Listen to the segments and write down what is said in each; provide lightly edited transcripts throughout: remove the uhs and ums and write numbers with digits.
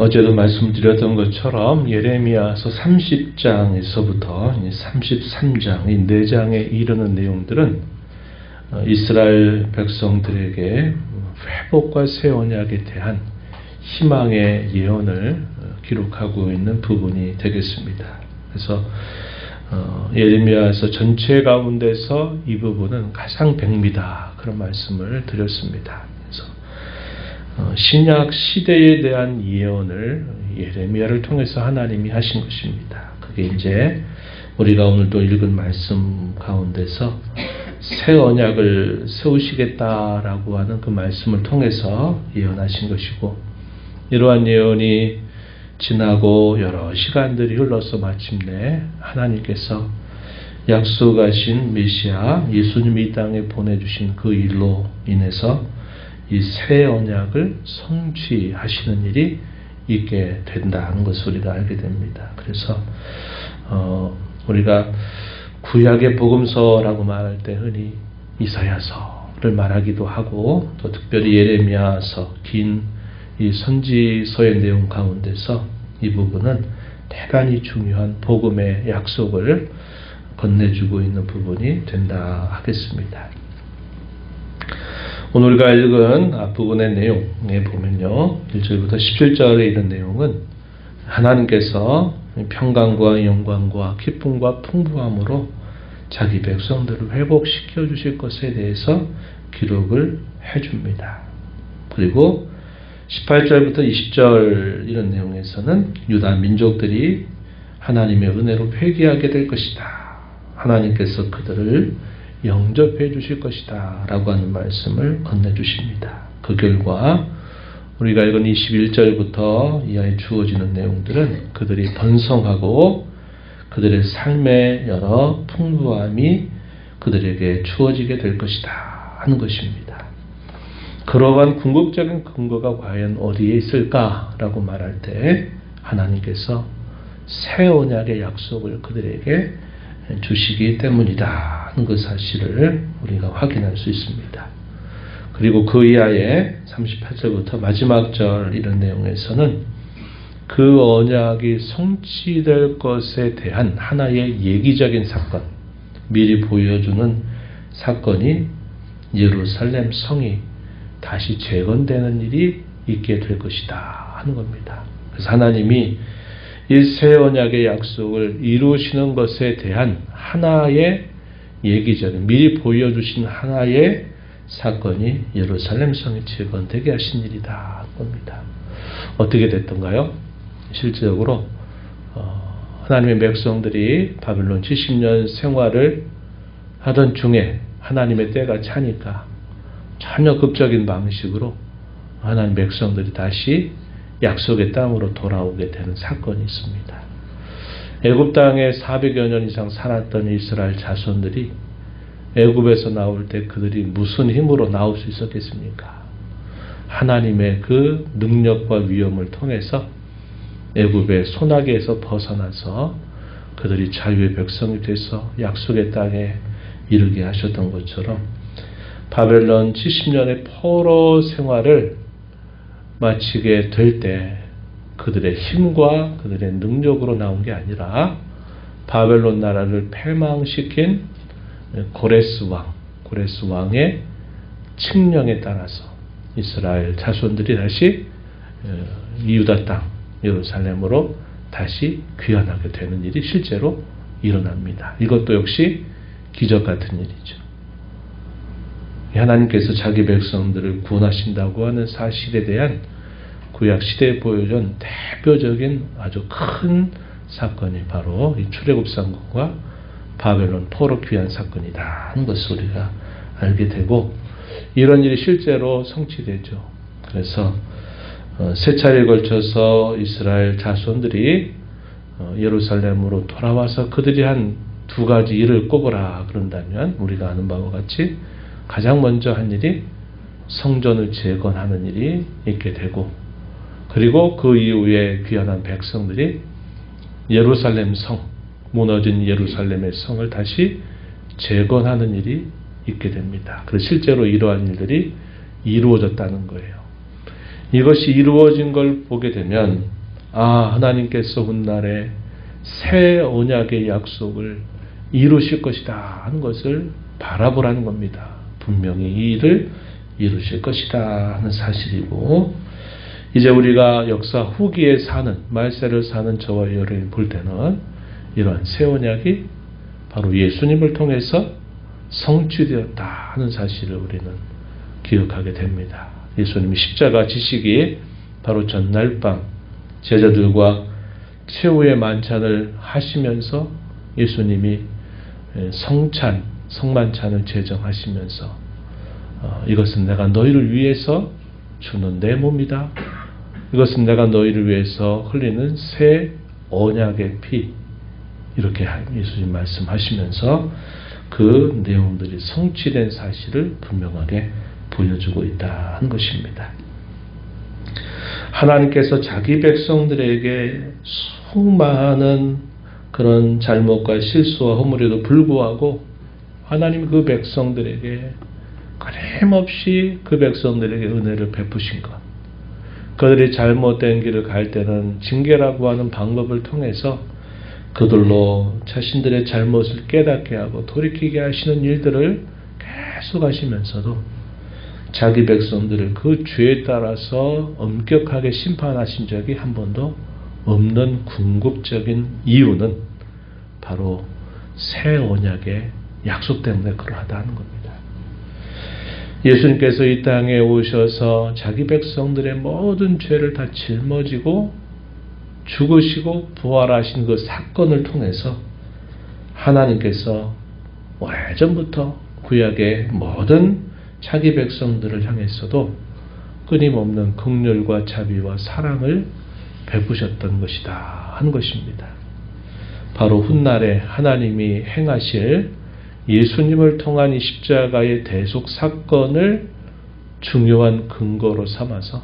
어제도 말씀드렸던 것처럼 예레미야서 30장에서부터 33장, 이 4장에 이르는 내용들은 이스라엘 백성들에게 회복과 새 언약에 대한 희망의 예언을 기록하고 있는 부분이 되겠습니다. 그래서 예레미야서 전체 가운데서 이 부분은 가장 백미다, 그런 말씀을 드렸습니다. 그래서 신약 시대에 대한 예언을 예레미야를 통해서 하나님이 하신 것입니다. 그게 이제 우리가 오늘 또 읽은 말씀 가운데서 새 언약을 세우시겠다라고 하는 그 말씀을 통해서 예언하신 것이고, 이러한 예언이 지나고 여러 시간들이 흘러서 마침내 하나님께서 약속하신 메시아 예수님이 이 땅에 보내주신 그 일로 인해서 이 새 언약을 성취하시는 일이 있게 된다는 것을 우리가 알게 됩니다. 그래서 우리가 구약의 복음서라고 말할 때 흔히 이사야서를 말하기도 하고, 또 특별히 예레미야서, 긴 이 선지서의 내용 가운데서 이 부분은 대단히 중요한 복음의 약속을 건네주고 있는 부분이 된다 하겠습니다. 오늘 우리가 읽은 앞부분의 내용에 보면요, 1절부터 17절에 이런 내용은 하나님께서 평강과 영광과 기쁨과 풍부함으로 자기 백성들을 회복시켜 주실 것에 대해서 기록을 해줍니다. 그리고 18절부터 20절 이런 내용에서는 유다 민족들이 하나님의 은혜로 회개하게 될 것이다, 하나님께서 그들을 영접해 주실 것이다 라고 하는 말씀을 건네주십니다. 그 결과 우리가 읽은 21절부터 이하에 주어지는 내용들은 그들이 번성하고 그들의 삶의 여러 풍부함이 그들에게 주어지게 될 것이다 하는 것입니다. 그러한 궁극적인 근거가 과연 어디에 있을까라고 말할 때 하나님께서 새 언약의 약속을 그들에게 주시기 때문이다 하는 그 사실을 우리가 확인할 수 있습니다. 그리고 그 이하에 38절부터 마지막 절 이런 내용에서는 그 언약이 성취될 것에 대한 하나의 예기적인 사건, 미리 보여주는 사건이 예루살렘 성이 다시 재건되는 일이 있게 될 것이다 하는 겁니다. 그래서 하나님이 이 새 언약의 약속을 이루시는 것에 대한 하나의 예기적인, 미리 보여주신 하나의 사건이 예루살렘 성이 재건되게 하신 일이다 하는 겁니다. 어떻게 됐던가요? 실질적으로 하나님의 백성들이 바벨론 70년 생활을 하던 중에 하나님의 때가 차니까 전혀 극적인 방식으로 하나님 백성들이 다시 약속의 땅으로 돌아오게 되는 사건이 있습니다. 애굽 땅에 400여 년 이상 살았던 이스라엘 자손들이 애굽에서 나올 때 그들이 무슨 힘으로 나올 수 있었겠습니까? 하나님의 그 능력과 위엄을 통해서 애굽의 소나기에서 벗어나서 그들이 자유의 백성이 돼서 약속의 땅에 이르게 하셨던 것처럼 바벨론 70년의 포로 생활을 마치게 될 때 그들의 힘과 그들의 능력으로 나온 게 아니라 바벨론 나라를 패망시킨 고레스 왕의 칙령에 따라서 이스라엘 자손들이 다시 유다 땅 예루살렘으로 다시 귀환하게 되는 일이 실제로 일어납니다. 이것도 역시 기적 같은 일이죠. 하나님께서 자기 백성들을 구원하신다고 하는 사실에 대한 구약 시대에 보여준 대표적인 아주 큰 사건이 바로 이 출애굽 상국과 바벨론 포로 귀환 사건이다 하는 것을 우리가 알게 되고, 이런 일이 실제로 성취되죠. 그래서 세 차례에 걸쳐서 이스라엘 자손들이 예루살렘으로 돌아와서 그들이 한 두 가지 일을 꼽으라 그런다면 우리가 아는 바와 같이 가장 먼저 한 일이 성전을 재건하는 일이 있게 되고, 그리고 그 이후에 귀환한 백성들이 예루살렘 성, 무너진 예루살렘의 성을 다시 재건하는 일이 있게 됩니다. 그래서 실제로 이러한 일들이 이루어졌다는 거예요. 이것이 이루어진 걸 보게 되면 하나님께서 훗날에 새 언약의 약속을 이루실 것이다 하는 것을 바라보라는 겁니다. 분명히 이 일을 이루실 것이다 하는 사실이고, 이제 우리가 역사 후기에 사는, 말세를 사는 저와 여러분이 볼 때는 이러한 새 언약이 바로 예수님을 통해서 성취되었다 하는 사실을 우리는 기억하게 됩니다. 예수님이 십자가 지시기 바로 전날 밤 제자들과 최후의 만찬을 하시면서 예수님이 성만찬을 제정하시면서 이것은 내가 너희를 위해서 주는 내 몸이다. 이것은 내가 너희를 위해서 흘리는 새 언약의 피. 이렇게 예수님 말씀하시면서 그 내용들이 성취된 사실을 분명하게 보여주고 있다는 것입니다. 하나님께서 자기 백성들에게 수많은 그런 잘못과 실수와 허물에도 불구하고 하나님 그 백성들에게 끊임없이 그 백성들에게 은혜를 베푸신 것, 그들이 잘못된 길을 갈 때는 징계라고 하는 방법을 통해서 그들로 자신들의 잘못을 깨닫게 하고 돌이키게 하시는 일들을 계속 하시면서도 자기 백성들을 그 죄에 따라서 엄격하게 심판하신 적이 한 번도 없는 궁극적인 이유는 바로 새 언약의 약속 때문에 그러하다는 겁니다. 예수님께서 이 땅에 오셔서 자기 백성들의 모든 죄를 다 짊어지고 죽으시고 부활하신 그 사건을 통해서 하나님께서 오래전부터 구약의 모든 자기 백성들을 향해서도 끊임없는 긍휼과 자비와 사랑을 베푸셨던 것이다 한 것입니다. 바로 훗날에 하나님이 행하실 예수님을 통한 이 십자가의 대속 사건을 중요한 근거로 삼아서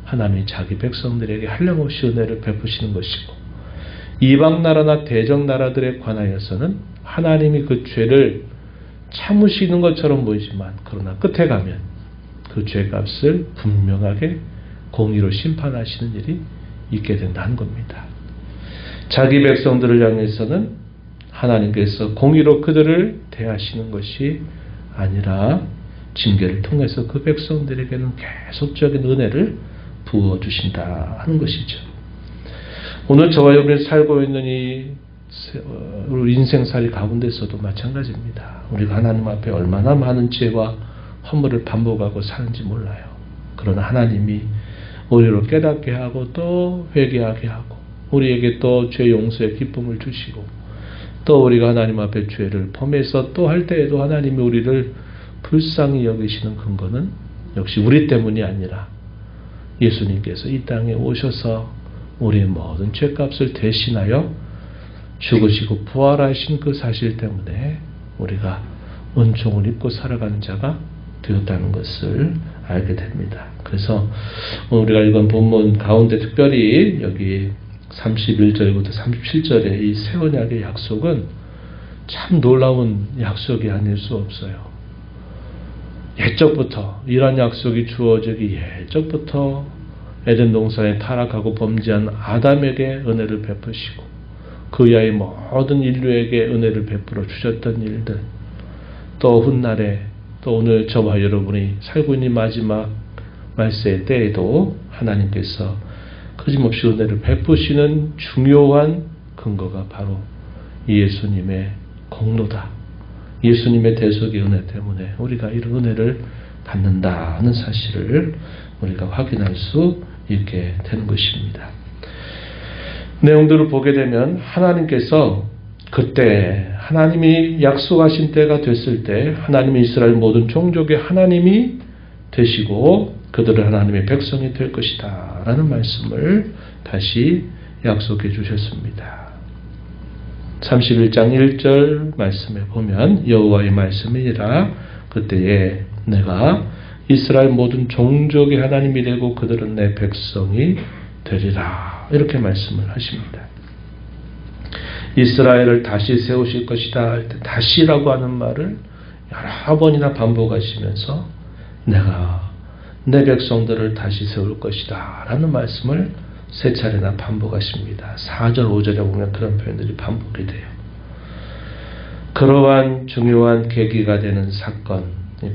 하나님이 자기 백성들에게 한량없이 은혜를 베푸시는 것이고, 이방 나라나 대적 나라들에 관하여서는 하나님이 그 죄를 참으시는 것처럼 보이지만 그러나 끝에 가면 그 죄값을 분명하게 공의로 심판하시는 일이 있게 된다는 겁니다. 자기 백성들을 향해서는 하나님께서 공의로 그들을 대하시는 것이 아니라 징계를 통해서 그 백성들에게는 계속적인 은혜를 부어주신다 하는 것이죠. 오늘 저와 여러분이 살고 있는 이 인생살이 가운데서도 마찬가지입니다. 우리가 하나님 앞에 얼마나 많은 죄와 허물을 반복하고 사는지 몰라요. 그러나 하나님이 우리를 깨닫게 하고 또 회개하게 하고 우리에게 또 죄 용서의 기쁨을 주시고 또 우리가 하나님 앞에 죄를 범해서 또 할 때에도 하나님이 우리를 불쌍히 여기시는 근거는 역시 우리 때문이 아니라 예수님께서 이 땅에 오셔서 우리의 모든 죄값을 대신하여 죽으시고 부활하신 그 사실 때문에 우리가 은총을 입고 살아가는 자가 되었다는 것을 알게 됩니다. 그래서 우리가 읽은 본문 가운데 특별히 여기 31절부터 37절의 이 새 언약의 약속은 참 놀라운 약속이 아닐 수 없어요. 옛적부터 이런 약속이 주어지기 옛적부터 에덴 동산에 타락하고 범죄한 아담에게 은혜를 베푸시고 그 이하의 모든 인류에게 은혜를 베풀어 주셨던 일들, 또 훗날에 또 오늘 저와 여러분이 살고 있는 마지막 말세의 때에도 하나님께서 거침없이 은혜를 베푸시는 중요한 근거가 바로 예수님의 공로다. 예수님의 대속의 은혜 때문에 우리가 이런 은혜를 받는다 하는 사실을 우리가 확인할 수 있게 되는 것입니다. 내용들을 보게 되면 하나님께서 그때 하나님이 약속하신 때가 됐을 때 하나님이 이스라엘 모든 종족의 하나님이 되시고 그들은 하나님의 백성이 될 것이다 라는 말씀을 다시 약속해 주셨습니다. 31장 1절 말씀에 보면 여호와의 말씀이니라 그때에 내가 이스라엘 모든 종족의 하나님이 되고 그들은 내 백성이 되리라 이렇게 말씀을 하십니다. 이스라엘을 다시 세우실 것이다 할 때 다시라고 하는 말을 여러 번이나 반복하시면서 내가 내 백성들을 다시 세울 것이다 라는 말씀을 세 차례나 반복하십니다. 4절 5절에 보면 그런 표현들이 반복이 돼요. 그러한 중요한 계기가 되는 사건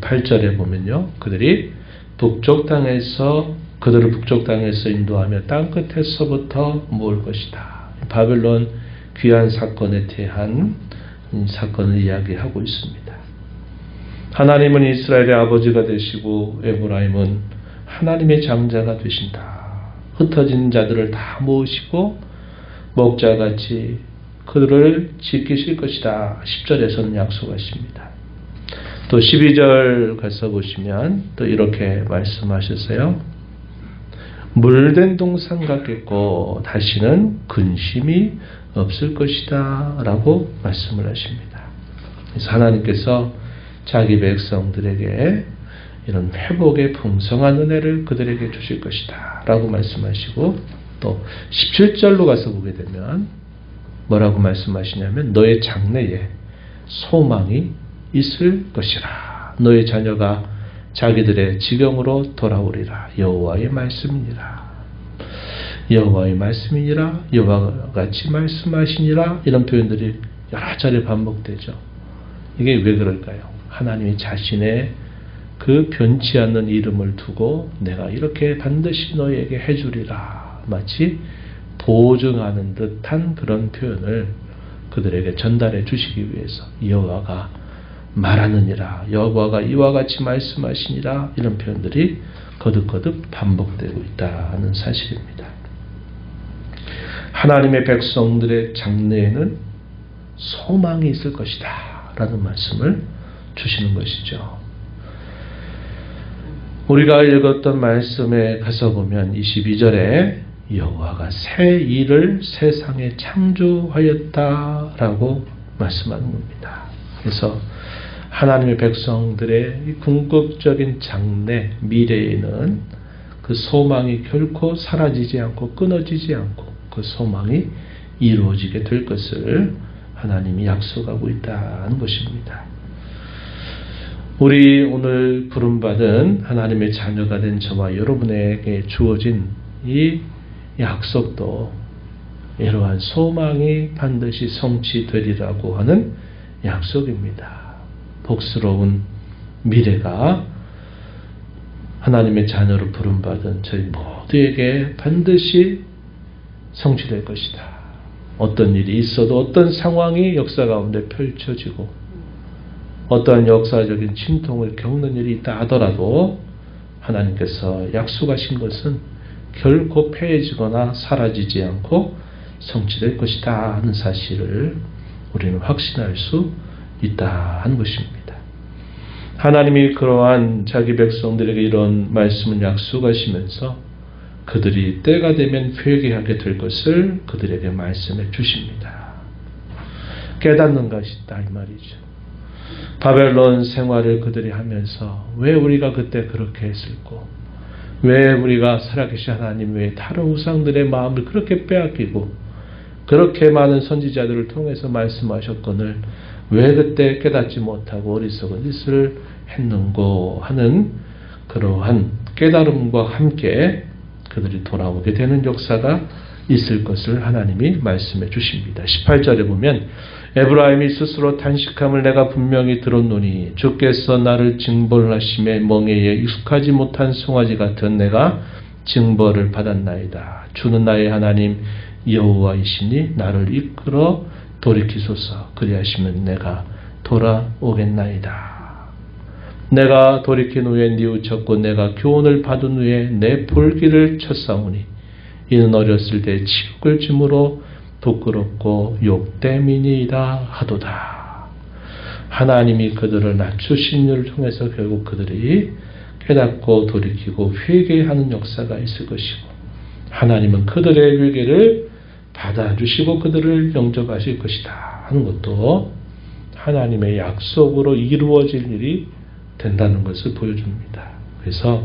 8절에 보면요, 그들을 북쪽 땅에서 인도하며 땅끝에서부터 모을 것이다. 바벨론 귀한 사건에 대한 사건을 이야기하고 있습니다. 하나님은 이스라엘의 아버지가 되시고 에브라임은 하나님의 장자가 되신다. 흩어진 자들을 다 모으시고 목자같이 그들을 지키실 것이다. 10절에서는 약속하십니다. 또 12절 가서 보시면 또 이렇게 말씀하셨어요. 물된 동산 같겠고 다시는 근심이 없을 것이다 라고 말씀을 하십니다. 그래서 하나님께서 자기 백성들에게 이런 회복의 풍성한 은혜를 그들에게 주실 것이다 라고 말씀하시고, 또 17절로 가서 보게 되면 뭐라고 말씀하시냐면 너의 장래에 소망이 있을 것이라. 너의 자녀가 자기들의 지경으로 돌아오리라. 여호와의 말씀이니라. 여호와의 말씀이니라. 여호와가 같이 말씀하시니라. 이런 표현들이 여러 차례 반복되죠. 이게 왜 그럴까요? 하나님이 자신의 그 변치 않는 이름을 두고 내가 이렇게 반드시 너에게 해주리라. 마치 보증하는 듯한 그런 표현을 그들에게 전달해 주시기 위해서 여호와가 말하느니라, 여호와가 이와 같이 말씀하시니라, 이런 표현들이 거듭거듭 반복되고 있다는 사실입니다. 하나님의 백성들의 장래에는 소망이 있을 것이다 라는 말씀을 주시는 것이죠. 우리가 읽었던 말씀에 가서 보면 22절에 여호와가 새 일을 세상에 창조하였다라고 말씀하는 겁니다. 그래서 하나님의 백성들의 궁극적인 장래, 미래에는 그 소망이 결코 사라지지 않고 끊어지지 않고 그 소망이 이루어지게 될 것을 하나님이 약속하고 있다는 것입니다. 우리 오늘 부름받은 하나님의 자녀가 된 저와 여러분에게 주어진 이 약속도 이러한 소망이 반드시 성취되리라고 하는 약속입니다. 복스러운 미래가 하나님의 자녀로 부름받은 저희 모두에게 반드시 성취될 것이다. 어떤 일이 있어도 어떤 상황이 역사 가운데 펼쳐지고 어떠한 역사적인 진통을 겪는 일이 있다 하더라도 하나님께서 약속하신 것은 결코 패해지거나 사라지지 않고 성취될 것이다 하는 사실을 우리는 확신할 수 있다 하는 것입니다. 하나님이 그러한 자기 백성들에게 이런 말씀을 약속하시면서 그들이 때가 되면 회개하게 될 것을 그들에게 말씀해 주십니다. 깨닫는 것이다 이 말이죠. 바벨론 생활을 그들이 하면서 왜 우리가 그때 그렇게 했을꼬? 왜 우리가 살아계신 하나님 외에 다른 우상들의 마음을 그렇게 빼앗기고 그렇게 많은 선지자들을 통해서 말씀하셨거늘 왜 그때 깨닫지 못하고 어리석은 짓을 했는고 하는 그러한 깨달음과 함께 그들이 돌아오게 되는 역사가 있을 것을 하나님이 말씀해 주십니다. 18절에 보면 에브라임이 스스로 탄식함을 내가 분명히 들었노니 주께서 나를 징벌하심에 멍에에 익숙하지 못한 송아지 같은 내가 징벌을 받았나이다. 주는 나의 하나님 여호와이시니 나를 이끌어 돌이키소서. 그리하시면 내가 돌아오겠나이다. 내가 돌이킨 후에 뉘우쳤고 내가 교훈을 받은 후에 내 볼기를 쳤사오니 이는 어렸을 때 치욕을 짐으로 부끄럽고 욕됨이니이다 하도다. 하나님이 그들을 낮추신 일을 통해서 결국 그들이 깨닫고 돌이키고 회개하는 역사가 있을 것이고 하나님은 그들의 회개를 받아주시고 그들을 영접하실 것이다 하는 것도 하나님의 약속으로 이루어질 일이 된다는 것을 보여줍니다. 그래서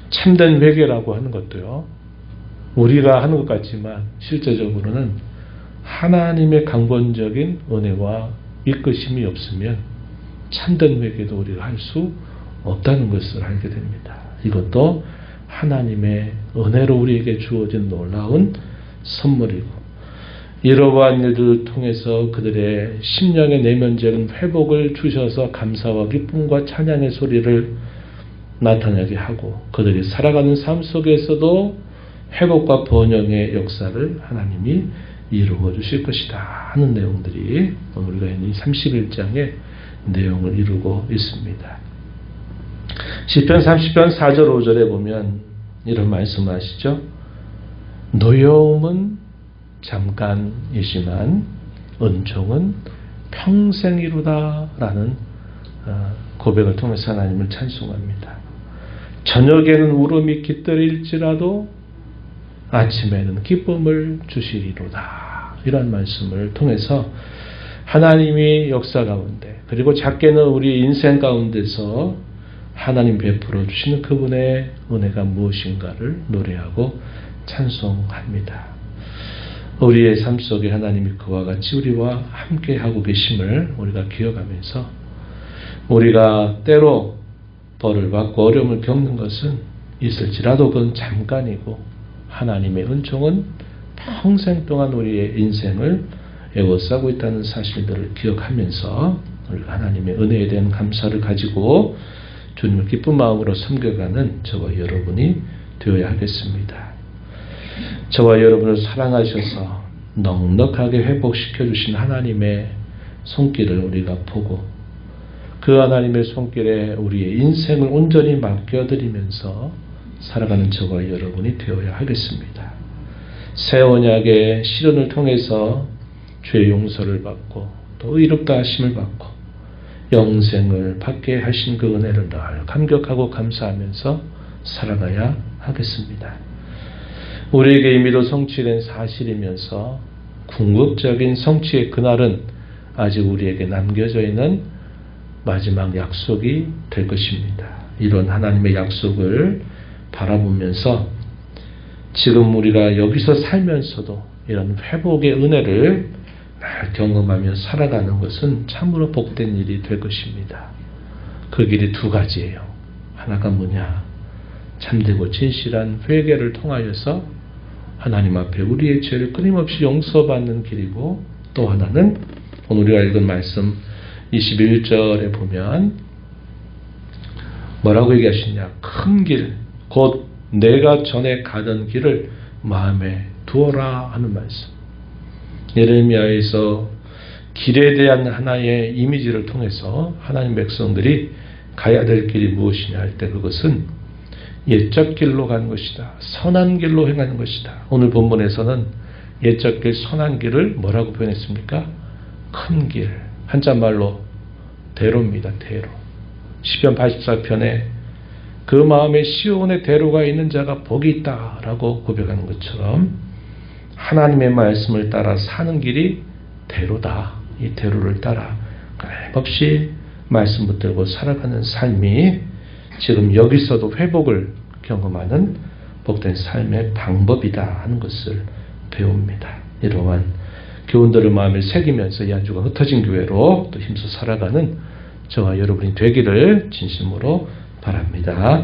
참된 회개라고 하는 것도요, 우리가 하는 것 같지만 실제적으로는 하나님의 강권적인 은혜와 이끄심이 없으면 참된 회개도 우리가 할 수 없다는 것을 알게 됩니다. 이것도 하나님의 은혜로 우리에게 주어진 놀라운 선물이고, 이러한 일들을 통해서 그들의 심령의 내면적인 회복을 주셔서 감사와 기쁨과 찬양의 소리를 나타나게 하고, 그들이 살아가는 삶 속에서도 회복과 번영의 역사를 하나님이 이루어 주실 것이다 하는 내용들이 우리가 이 31장의 내용을 이루고 있습니다. 시편 30편 4절 5절에 보면 이런 말씀을 하시죠. 노여움은 잠깐이지만 은총은 평생이로다 라는 고백을 통해서 하나님을 찬송합니다. 저녁에는 울음이 깃들일지라도 아침에는 기쁨을 주시리로다. 이런 말씀을 통해서 하나님이 역사 가운데, 그리고 작게는 우리 인생 가운데서 하나님 베풀어 주시는 그분의 은혜가 무엇인가를 노래하고 찬송합니다. 우리의 삶 속에 하나님이 그와 같이 우리와 함께 하고 계심을 우리가 기억하면서, 우리가 때로 벌을 받고 어려움을 겪는 것은 있을지라도 그건 잠깐이고, 하나님의 은총은 평생 동안 우리의 인생을 에워싸고 있다는 사실들을 기억하면서 우리가 하나님의 은혜에 대한 감사를 가지고 주님을 기쁜 마음으로 섬겨가는 저와 여러분이 되어야 하겠습니다. 저와 여러분을 사랑하셔서 넉넉하게 회복시켜 주신 하나님의 손길을 우리가 보고, 그 하나님의 손길에 우리의 인생을 온전히 맡겨드리면서 살아가는 저와 여러분이 되어야 하겠습니다. 새 언약의 실현을 통해서 죄의 용서를 받고 또 의롭다 하심을 받고 영생을 받게 하신 그 은혜를 늘 감격하고 감사하면서 살아가야 하겠습니다. 우리에게 이미도 성취된 사실이면서 궁극적인 성취의 그날은 아직 우리에게 남겨져 있는 마지막 약속이 될 것입니다. 이런 하나님의 약속을 바라보면서 지금 우리가 여기서 살면서도 이런 회복의 은혜를 날 경험하며 살아가는 것은 참으로 복된 일이 될 것입니다. 그 길이 두 가지예요. 하나가 뭐냐? 참되고 진실한 회개를 통하여서 하나님 앞에 우리의 죄를 끊임없이 용서받는 길이고, 또 하나는 오늘 우리가 읽은 말씀 21절에 보면 뭐라고 얘기하시냐? 큰 길, 곧 내가 전에 가던 길을 마음에 두어라 하는 말씀. 예레미야에서 길에 대한 하나의 이미지를 통해서 하나님 백성들이 가야 될 길이 무엇이냐 할 때 그것은 옛적 길로 가는 것이다. 선한 길로 행하는 것이다. 오늘 본문에서는 옛적 길, 선한 길을 뭐라고 표현했습니까? 큰 길. 한자말로 대로입니다. 대로. 시편 84편에 그 마음에 시온의 대로가 있는 자가 복이 있다라고 고백하는 것처럼 하나님의 말씀을 따라 사는 길이 대로다. 이 대로를 따라 끊임없이 말씀 붙들고 살아가는 삶이 지금 여기서도 회복을 경험하는 복된 삶의 방법이다 하는 것을 배웁니다. 이러한 교훈들을 마음에 새기면서 이 한 주간 흩어진 교회로 또 힘써 살아가는 저와 여러분이 되기를 진심으로 바랍니다.